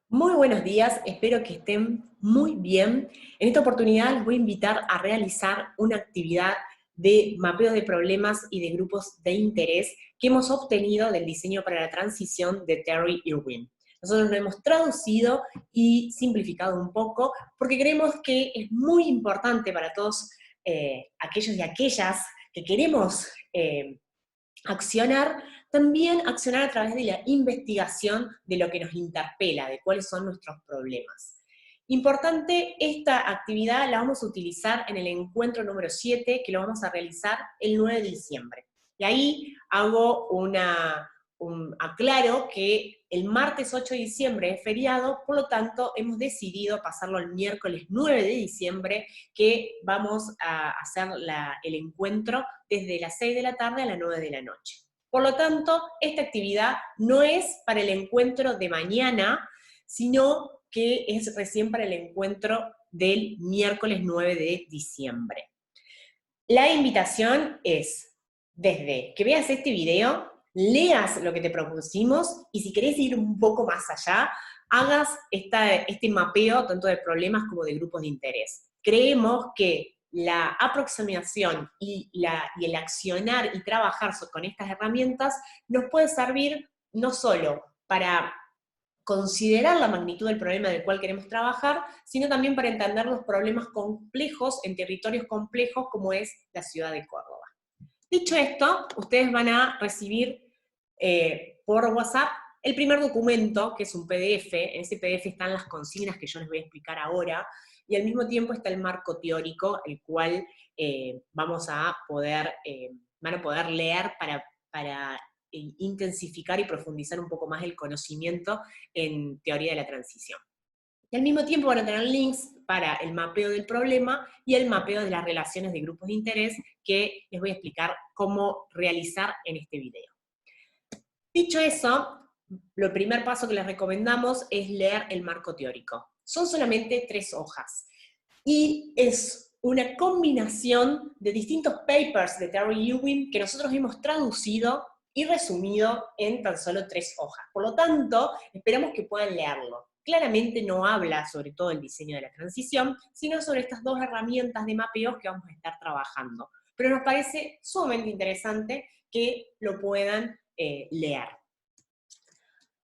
Muy buenos días, espero que estén muy bien. En esta oportunidad les voy a invitar a realizar una actividad de mapeo de problemas y de grupos de interés que hemos obtenido del diseño para la transición de Terry Irwin. Nosotros lo hemos traducido y simplificado un poco porque creemos que es muy importante para todos aquellos y aquellas que queremos accionar, también accionar a través de la investigación de lo que nos interpela, de cuáles son nuestros problemas. Importante, esta actividad la vamos a utilizar en el encuentro número 7, que lo vamos a realizar el 9 de diciembre. Y ahí aclaro que el martes 8 de diciembre es feriado, por lo tanto hemos decidido pasarlo el miércoles 9 de diciembre, que vamos a hacer el encuentro desde las 6 de la tarde a las 9 de la noche. Por lo tanto, esta actividad no es para el encuentro de mañana, sino que es recién para el encuentro del miércoles 9 de diciembre. La invitación es, desde que veas este video, leas lo que te propusimos y si querés ir un poco más allá, hagas este mapeo tanto de problemas como de grupos de interés. Creemos que la aproximación y el accionar y trabajar con estas herramientas nos puede servir no solo para considerar la magnitud del problema del cual queremos trabajar, sino también para entender los problemas complejos en territorios complejos como es la ciudad de Córdoba. Dicho esto, ustedes van a recibir por WhatsApp el primer documento, que es un PDF. En ese PDF están las consignas que yo les voy a explicar ahora, y al mismo tiempo está el marco teórico, el cual van a poder leer para intensificar y profundizar un poco más el conocimiento en teoría de la transición. Y al mismo tiempo van a tener links para el mapeo del problema y el mapeo de las relaciones de grupos de interés que les voy a explicar cómo realizar en este video. Dicho eso, el primer paso que les recomendamos es leer el marco teórico. Son solamente 3 hojas y es una combinación de distintos papers de Terry Irwin que nosotros hemos traducido y resumido en tan solo 3 hojas. Por lo tanto, esperamos que puedan leerlo. Claramente no habla sobre todo el diseño de la transición, sino sobre estas 2 herramientas de mapeos que vamos a estar trabajando. Pero nos parece sumamente interesante que lo puedan leer.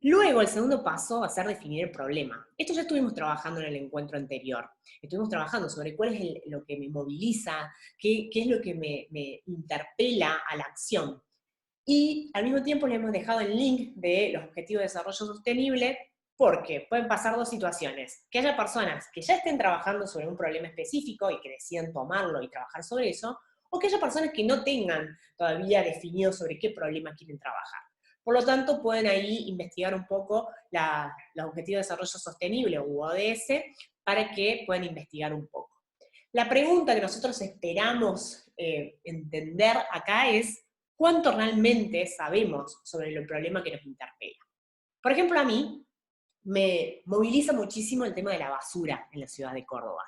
Luego, el segundo paso va a ser definir el problema. Esto ya estuvimos trabajando en el encuentro anterior. Estuvimos trabajando sobre cuál es lo que me moviliza, qué es lo que me interpela a la acción. Y al mismo tiempo le hemos dejado el link de los Objetivos de Desarrollo Sostenible, porque pueden pasar 2 situaciones. Que haya personas que ya estén trabajando sobre un problema específico y que decidan tomarlo y trabajar sobre eso, o que haya personas que no tengan todavía definido sobre qué problema quieren trabajar. Por lo tanto, pueden ahí investigar un poco los Objetivos de Desarrollo Sostenible, u ODS, para que puedan investigar un poco. La pregunta que nosotros esperamos entender acá es cuánto realmente sabemos sobre el problema que nos interpela. Por ejemplo, a mí me moviliza muchísimo el tema de la basura en la ciudad de Córdoba.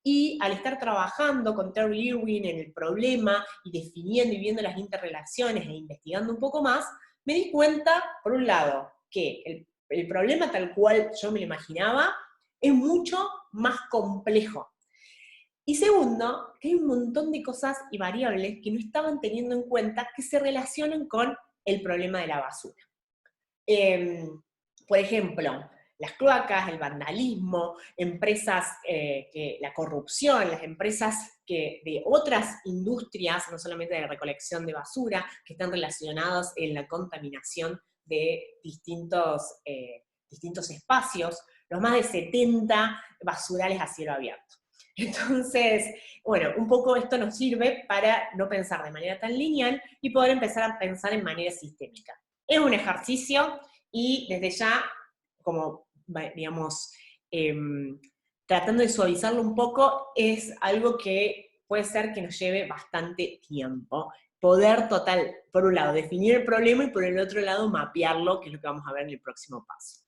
Y al estar trabajando con Terry Irwin en el problema y definiendo y viendo las interrelaciones e investigando un poco más, me di cuenta, por un lado, que el problema tal cual yo me lo imaginaba es mucho más complejo. Y segundo, que hay un montón de cosas y variables que no estaban teniendo en cuenta que se relacionan con el problema de la basura. Eh, por ejemplo, las cloacas, el vandalismo, la corrupción, las empresas de otras industrias, no solamente de recolección de basura, que están relacionadas en la contaminación de distintos espacios, los más de 70 basurales a cielo abierto. Entonces, bueno, un poco esto nos sirve para no pensar de manera tan lineal y poder empezar a pensar en manera sistémica. Es un ejercicio y desde ya, como digamos, eh, tratando de suavizarlo un poco, es algo que puede ser que nos lleve bastante tiempo. Poder por un lado, definir el problema y por el otro lado, mapearlo, que es lo que vamos a ver en el próximo paso.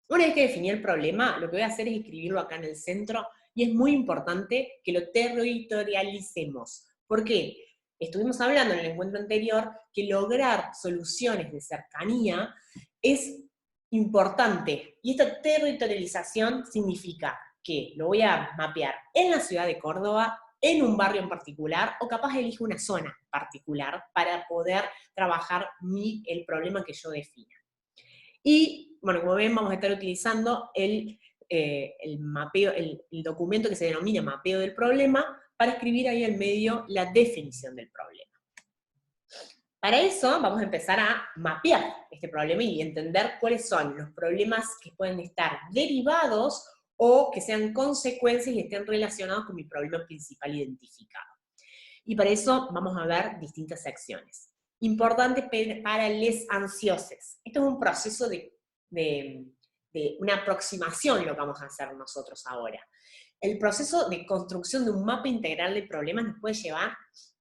Una vez que definí el problema, lo que voy a hacer es escribirlo acá en el centro, y es muy importante que lo territorialicemos. ¿Por qué? Estuvimos hablando en el encuentro anterior que lograr soluciones de cercanía es importante. Y esta territorialización significa que lo voy a mapear en la ciudad de Córdoba, en un barrio en particular, o capaz elijo una zona particular para poder trabajar el problema que yo defina. Y, bueno, como ven, vamos a estar utilizando el mapeo, el documento que se denomina mapeo del problema, para escribir ahí en medio la definición del problema. Para eso vamos a empezar a mapear este problema y entender cuáles son los problemas que pueden estar derivados o que sean consecuencias y estén relacionados con mi problema principal identificado. Y para eso vamos a ver distintas secciones. Importante para les ansiosos. Esto es un proceso de una aproximación lo que vamos a hacer nosotros ahora. El proceso de construcción de un mapa integral de problemas nos puede llevar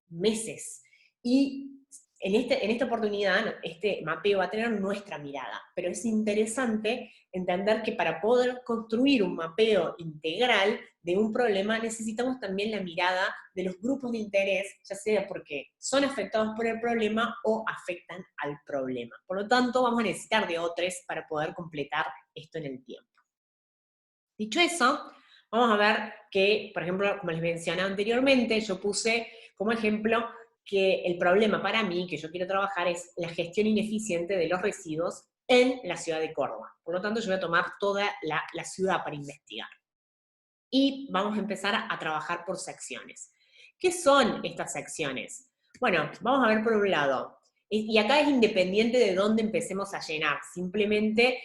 meses. Y en esta oportunidad, este mapeo va a tener nuestra mirada, pero es interesante entender que para poder construir un mapeo integral de un problema necesitamos también la mirada de los grupos de interés, ya sea porque son afectados por el problema o afectan al problema. Por lo tanto, vamos a necesitar de otros para poder completar esto en el tiempo. Dicho eso, vamos a ver que, por ejemplo, como les mencioné anteriormente, yo puse como ejemplo que el problema para mí, que yo quiero trabajar, es la gestión ineficiente de los residuos en la ciudad de Córdoba. Por lo tanto, yo voy a tomar toda la ciudad para investigar. Y vamos a empezar a trabajar por secciones. ¿Qué son estas secciones? Bueno, vamos a ver por un lado, y acá es independiente de dónde empecemos a llenar, simplemente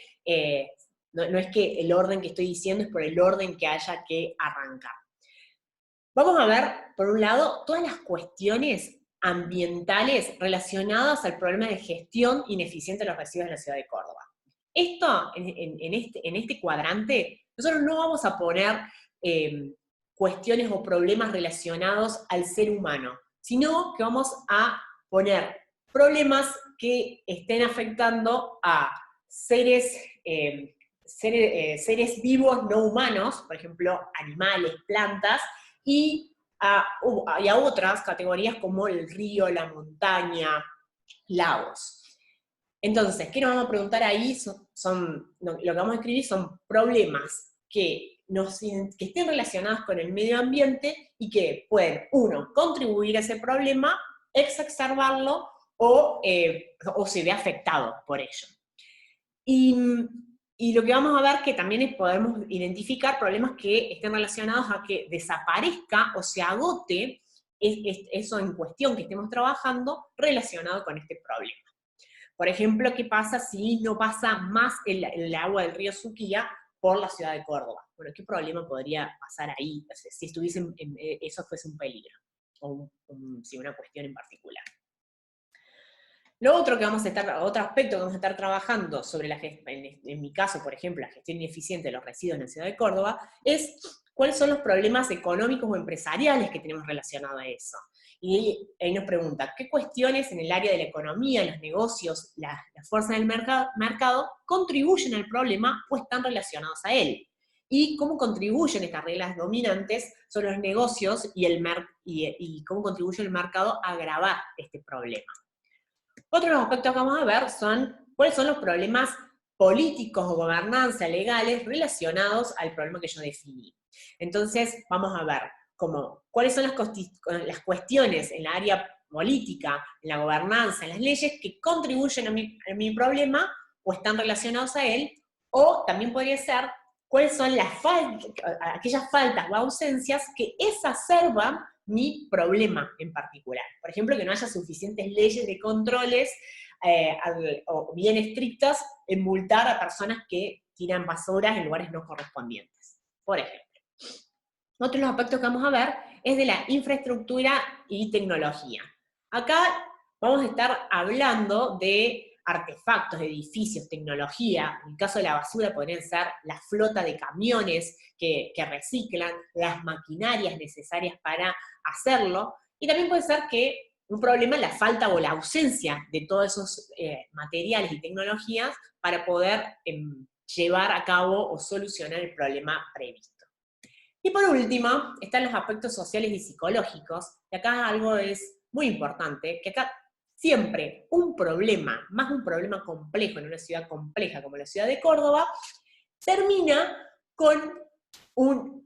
no es que el orden que estoy diciendo es por el orden que haya que arrancar. Vamos a ver, por un lado, todas las cuestiones ambientales relacionadas al problema de gestión ineficiente de los residuos de la ciudad de Córdoba. Esto, en este cuadrante, nosotros no vamos a poner cuestiones o problemas relacionados al ser humano, sino que vamos a poner problemas que estén afectando a seres vivos no humanos, por ejemplo, animales, plantas, y a otras categorías como el río, la montaña, lagos. Entonces, ¿qué nos vamos a preguntar ahí? Lo que vamos a escribir son problemas que estén relacionados con el medio ambiente y que pueden, uno, contribuir a ese problema, exacerbarlo o se ve afectado por ello. Y lo que vamos a ver que también podemos identificar problemas que estén relacionados a que desaparezca o se agote eso en cuestión que estemos trabajando relacionado con este problema. Por ejemplo, ¿qué pasa si no pasa más el agua del río Suquía por la ciudad de Córdoba? Bueno, ¿qué problema podría pasar ahí si eso fuese un peligro? O una cuestión en particular. Lo otro otro aspecto que vamos a estar trabajando sobre en mi caso, por ejemplo, la gestión ineficiente de los residuos en la ciudad de Córdoba, es cuáles son los problemas económicos o empresariales que tenemos relacionados a eso. Y ahí nos pregunta, ¿qué cuestiones en el área de la economía, los negocios, las fuerzas del mercado contribuyen al problema o están relacionados a él? Y cómo contribuyen estas reglas dominantes sobre los negocios y cómo contribuye el mercado a agravar este problema. Otros aspectos que vamos a ver son cuáles son los problemas políticos o gobernanza legales relacionados al problema que yo definí. Entonces, vamos a ver cuáles son las cuestiones en la área política, en la gobernanza, en las leyes que contribuyen a mi problema o están relacionados a él, o también podría ser cuáles son aquellas faltas o ausencias que exacerban mi problema en particular. Por ejemplo, que no haya suficientes leyes de controles o bien estrictas en multar a personas que tiran basuras en lugares no correspondientes, por ejemplo. Otro de los aspectos que vamos a ver es de la infraestructura y tecnología. Acá vamos a estar hablando de artefactos, edificios, tecnología. En el caso de la basura podrían ser la flota de camiones que reciclan, las maquinarias necesarias para hacerlo, y también puede ser que un problema es la falta o la ausencia de todos esos materiales y tecnologías para poder llevar a cabo o solucionar el problema previsto. Y por último, están los aspectos sociales y psicológicos, y acá algo es muy importante, que acá siempre un problema, más un problema complejo en una ciudad compleja como la ciudad de Córdoba, termina con un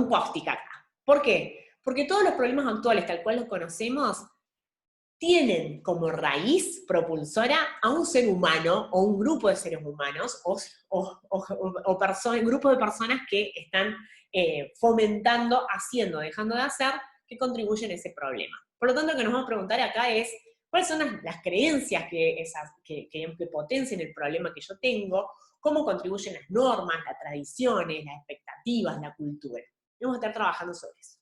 post-it acá. ¿Por qué? Porque todos los problemas actuales, tal cual los conocemos, tienen como raíz propulsora a un ser humano, o un grupo de seres humanos, o grupos de personas que están fomentando, haciendo, dejando de hacer, que contribuyen a ese problema. Por lo tanto, lo que nos vamos a preguntar acá es, ¿cuáles son las creencias que potencian el problema que yo tengo? ¿Cómo contribuyen las normas, las tradiciones, las expectativas, la cultura? Y vamos a estar trabajando sobre eso.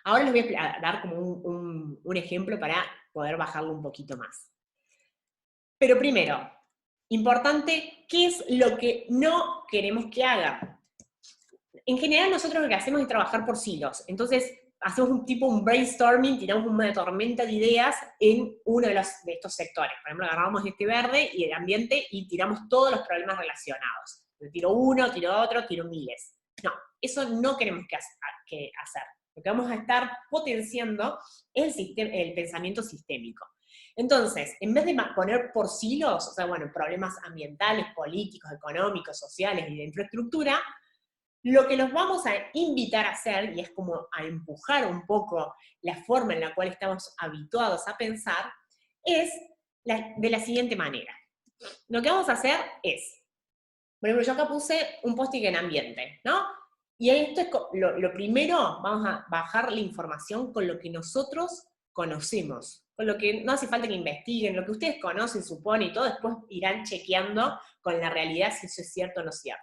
Ahora les voy a dar como un ejemplo para poder bajarlo un poquito más. Pero primero, importante, ¿qué es lo que no queremos que hagan? En general nosotros lo que hacemos es trabajar por silos. Entonces, hacemos un brainstorming, tiramos una tormenta de ideas en uno de estos sectores. Por ejemplo, agarramos este verde y el ambiente y tiramos todos los problemas relacionados. Tiro uno, tiro otro, tiro miles. No, eso no queremos hacer. Lo que vamos a estar potenciando es el pensamiento sistémico. Entonces, en vez de poner por silos, o sea, bueno, problemas ambientales, políticos, económicos, sociales y de infraestructura, lo que nos vamos a invitar a hacer, y es como a empujar un poco la forma en la cual estamos habituados a pensar, es de la siguiente manera. Lo que vamos a hacer es, por ejemplo, yo acá puse un post-it en ambiente, ¿no? Y esto es lo primero, vamos a bajar la información con lo que nosotros conocemos, con lo que no hace falta que investiguen, lo que ustedes conocen, suponen y todo, después irán chequeando con la realidad si eso es cierto o no es cierto.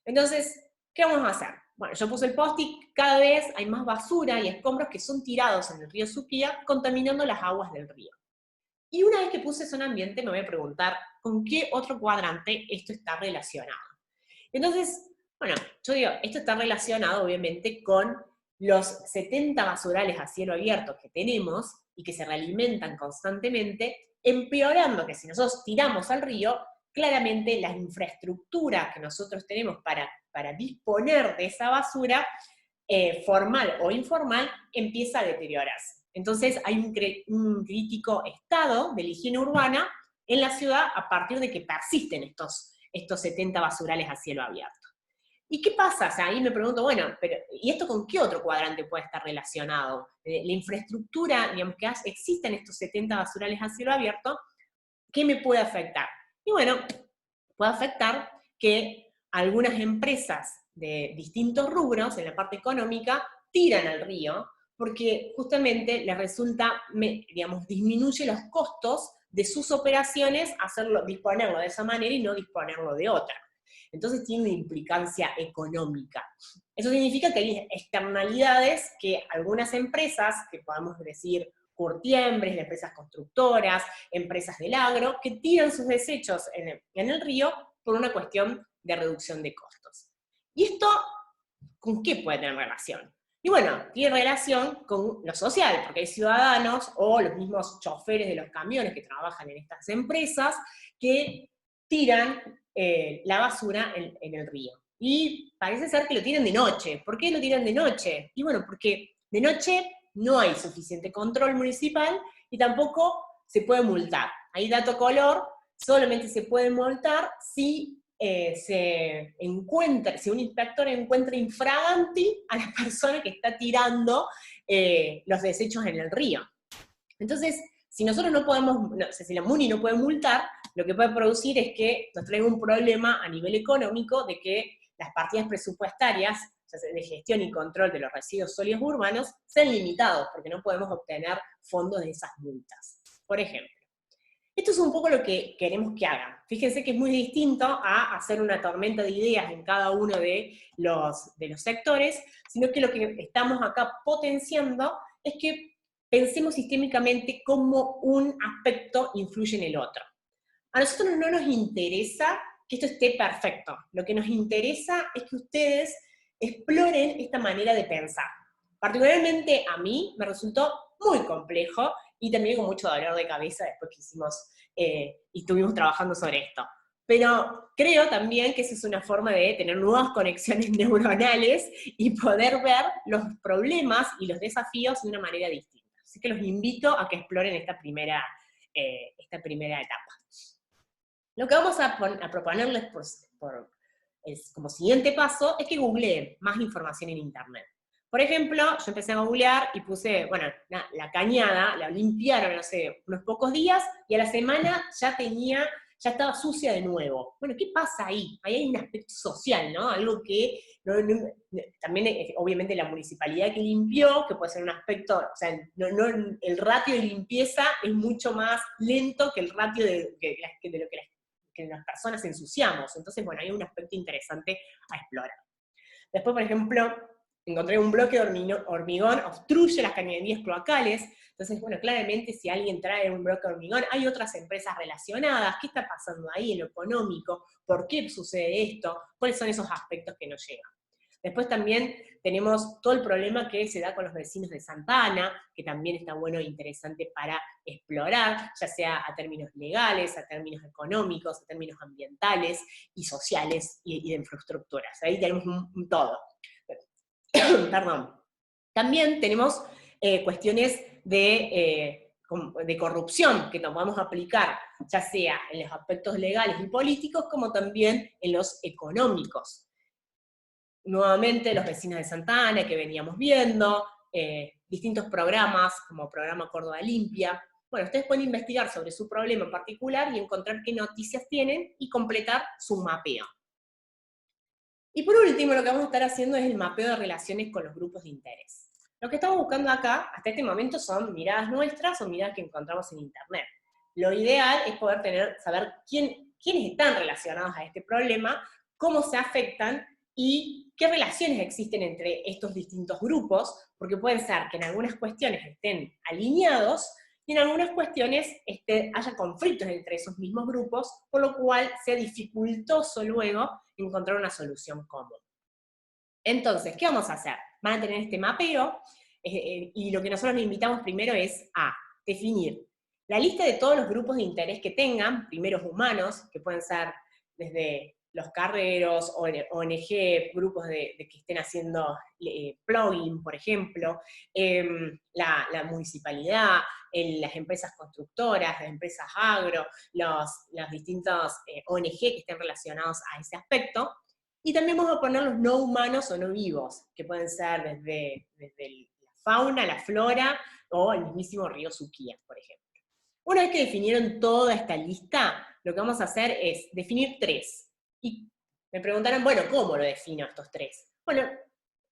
Entonces, ¿qué vamos a hacer? Bueno, yo puse el post-it, cada vez hay más basura y escombros que son tirados en el río Suquía, contaminando las aguas del río. Y una vez que puse zona ambiente, me voy a preguntar con qué otro cuadrante esto está relacionado. Entonces, bueno, yo digo, esto está relacionado obviamente con los 70 basurales a cielo abierto que tenemos y que se realimentan constantemente, empeorando que si nosotros tiramos al río, claramente la infraestructura que nosotros tenemos para disponer de esa basura, formal o informal, empieza a deteriorarse. Entonces hay un crítico estado de la higiene urbana en la ciudad a partir de que persisten estos 70 basurales a cielo abierto. ¿Y qué pasa? O sea, ahí me pregunto, bueno, pero ¿y esto con qué otro cuadrante puede estar relacionado? La infraestructura, digamos, que existen estos 70 basurales a cielo abierto, ¿qué me puede afectar? Y bueno, puede afectar que algunas empresas de distintos rubros, en la parte económica, tiran al río, porque justamente les resulta, digamos, disminuye los costos de sus operaciones disponerlo de esa manera y no disponerlo de otra. Entonces tiene una implicancia económica. Eso significa que hay externalidades que algunas empresas, que podemos decir curtiembres, empresas constructoras, empresas del agro, que tiran sus desechos en el río por una cuestión de reducción de costos. ¿Y esto con qué puede tener relación? Y bueno, tiene relación con lo social, porque hay ciudadanos o los mismos choferes de los camiones que trabajan en estas empresas que tiran la basura en el río. Y parece ser que lo tiran de noche. ¿Por qué lo tiran de noche? Y bueno, porque de noche no hay suficiente control municipal y tampoco se puede multar. Hay dato color, solamente se puede multar si si un inspector encuentra infraganti a la persona que está tirando los desechos en el río. Entonces, si nosotros no podemos, si la MUNI no puede multar, lo que puede producir es que nos traiga un problema a nivel económico de que las partidas presupuestarias de gestión y control de los residuos sólidos urbanos sean limitados, porque no podemos obtener fondos de esas multas. Por ejemplo, esto es un poco lo que queremos que hagan. Fíjense que es muy distinto a hacer una tormenta de ideas en cada uno de los sectores, sino que lo que estamos acá potenciando es que pensemos sistémicamente cómo un aspecto influye en el otro. A nosotros no nos interesa que esto esté perfecto. Lo que nos interesa es que ustedes exploren esta manera de pensar. Particularmente a mí me resultó muy complejo y también con mucho dolor de cabeza después que hicimos y estuvimos trabajando sobre esto. Pero creo también que esa es una forma de tener nuevas conexiones neuronales y poder ver los problemas y los desafíos de una manera distinta. Así que los invito a que exploren esta primera etapa. Lo que vamos a proponerles como siguiente paso es que googleen más información en Internet. Por ejemplo, yo empecé a googlear y puse, bueno, la cañada, la limpiaron, no sé, unos pocos días, y a la semana ya estaba sucia de nuevo. Bueno, ¿qué pasa ahí? Ahí hay un aspecto social, ¿no? Algo que también, obviamente, la municipalidad que limpió, que puede ser un aspecto, o sea, el ratio de limpieza es mucho más lento que el ratio de lo que las personas ensuciamos. Entonces, bueno, hay un aspecto interesante a explorar. Después, por ejemplo, encontré un bloque de hormigón obstruye las cañerías cloacales. Entonces, bueno, claramente si alguien trae un bloque de hormigón, hay otras empresas relacionadas. ¿Qué está pasando ahí en lo económico? ¿Por qué sucede esto? ¿Cuáles son esos aspectos que nos llegan? Después también tenemos todo el problema que se da con los vecinos de Santa Ana, que también está bueno e interesante para explorar, ya sea a términos legales, a términos económicos, a términos ambientales y sociales y de infraestructuras. Ahí tenemos un todo. Perdón. También tenemos cuestiones de corrupción que nos vamos a aplicar, ya sea en los aspectos legales y políticos, como también en los económicos. Nuevamente los vecinos de Santa Ana que veníamos viendo, distintos programas como Programa Córdoba Limpia. Bueno, ustedes pueden investigar sobre su problema en particular y encontrar qué noticias tienen y completar su mapeo. Y por último, lo que vamos a estar haciendo es el mapeo de relaciones con los grupos de interés. Lo que estamos buscando acá, hasta este momento, son miradas nuestras o miradas que encontramos en Internet. Lo ideal es poder saber quiénes están relacionados a este problema, cómo se afectan y qué relaciones existen entre estos distintos grupos, porque pueden ser que en algunas cuestiones estén alineados y en algunas cuestiones haya conflictos entre esos mismos grupos, por lo cual sea dificultoso luego encontrar una solución común. Entonces, ¿qué vamos a hacer? Van a tener este mapeo, y lo que nosotros les invitamos primero es a definir la lista de todos los grupos de interés que tengan, primeros humanos, que pueden ser desde los carreros, ONG, grupos que estén haciendo plugin, por ejemplo, la municipalidad, las empresas constructoras, las empresas agro, los distintos ONG que estén relacionados a ese aspecto. Y también vamos a poner los no humanos o no vivos, que pueden ser desde la fauna, la flora, o el mismísimo río Suquía, por ejemplo. Una vez que definieron toda esta lista, lo que vamos a hacer es definir 3. Y me preguntaron, bueno, ¿cómo lo defino estos 3? Bueno,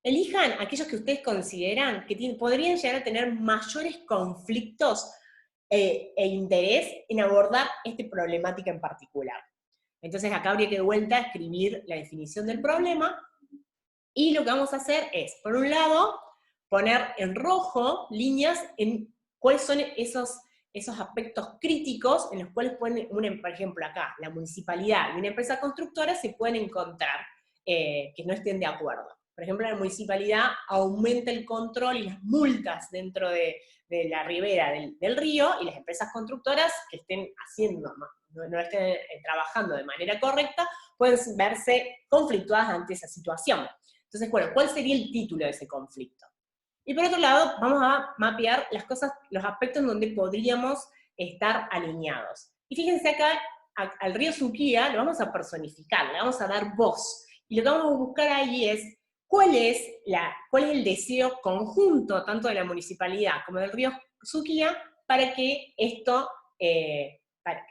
elijan aquellos que ustedes consideran que podrían llegar a tener mayores conflictos e interés en abordar esta problemática en particular. Entonces acá habría que de vuelta escribir la definición del problema, y lo que vamos a hacer es, por un lado, poner en rojo líneas en cuáles son esos aspectos críticos en los cuales pueden, por ejemplo acá, la municipalidad y una empresa constructora se pueden encontrar que no estén de acuerdo. Por ejemplo, la municipalidad aumenta el control y las multas dentro de la ribera del río, y las empresas constructoras que estén haciendo, no estén trabajando de manera correcta, pueden verse conflictuadas ante esa situación. Entonces, bueno, ¿cuál sería el título de ese conflicto? Y por otro lado, vamos a mapear los aspectos en donde podríamos estar alineados. Y fíjense acá, al río Suquía lo vamos a personificar, le vamos a dar voz. Y lo que vamos a buscar ahí es cuál es el deseo conjunto, tanto de la municipalidad como del río Suquía, para que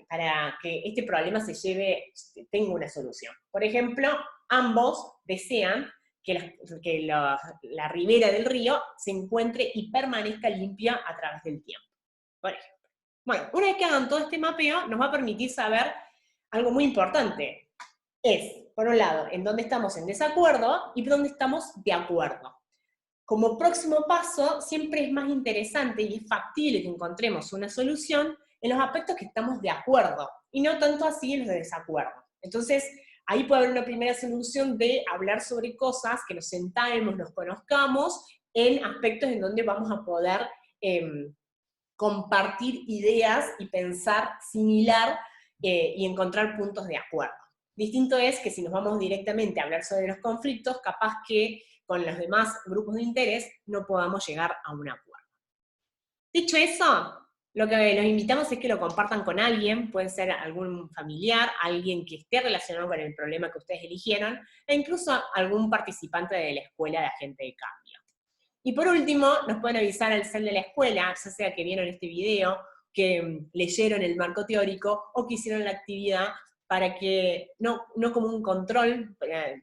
para que este problema tenga una solución. Por ejemplo, ambos desean que la ribera del río se encuentre y permanezca limpia a través del tiempo, por ejemplo. Bueno, una vez que hagan todo este mapeo, nos va a permitir saber algo muy importante. Por un lado, en dónde estamos en desacuerdo y dónde estamos de acuerdo. Como próximo paso, siempre es más interesante y es factible que encontremos una solución en los aspectos que estamos de acuerdo, y no tanto así en los de desacuerdo. Entonces, ahí puede haber una primera solución de hablar sobre cosas, que nos sentemos, nos conozcamos, en aspectos en donde vamos a poder compartir ideas y pensar similar y encontrar puntos de acuerdo. Distinto es que si nos vamos directamente a hablar sobre los conflictos, capaz que con los demás grupos de interés no podamos llegar a un acuerdo. Dicho eso, lo que los invitamos es que lo compartan con alguien, puede ser algún familiar, alguien que esté relacionado con el problema que ustedes eligieron, e incluso algún participante de la escuela de Agente de Cambio. Y por último, nos pueden avisar al cel de la escuela, ya sea que vieron este video, que leyeron el marco teórico o que hicieron la actividad, para que, no como un control,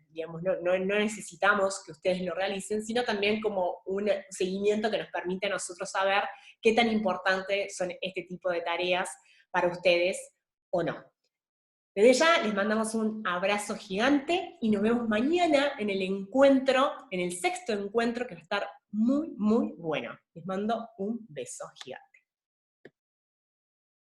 digamos, no necesitamos que ustedes lo realicen, sino también como un seguimiento que nos permite a nosotros saber qué tan importantes son este tipo de tareas para ustedes o no. Desde ya les mandamos un abrazo gigante y nos vemos mañana en el encuentro, en el 6º encuentro, que va a estar muy, muy bueno. Les mando un beso gigante.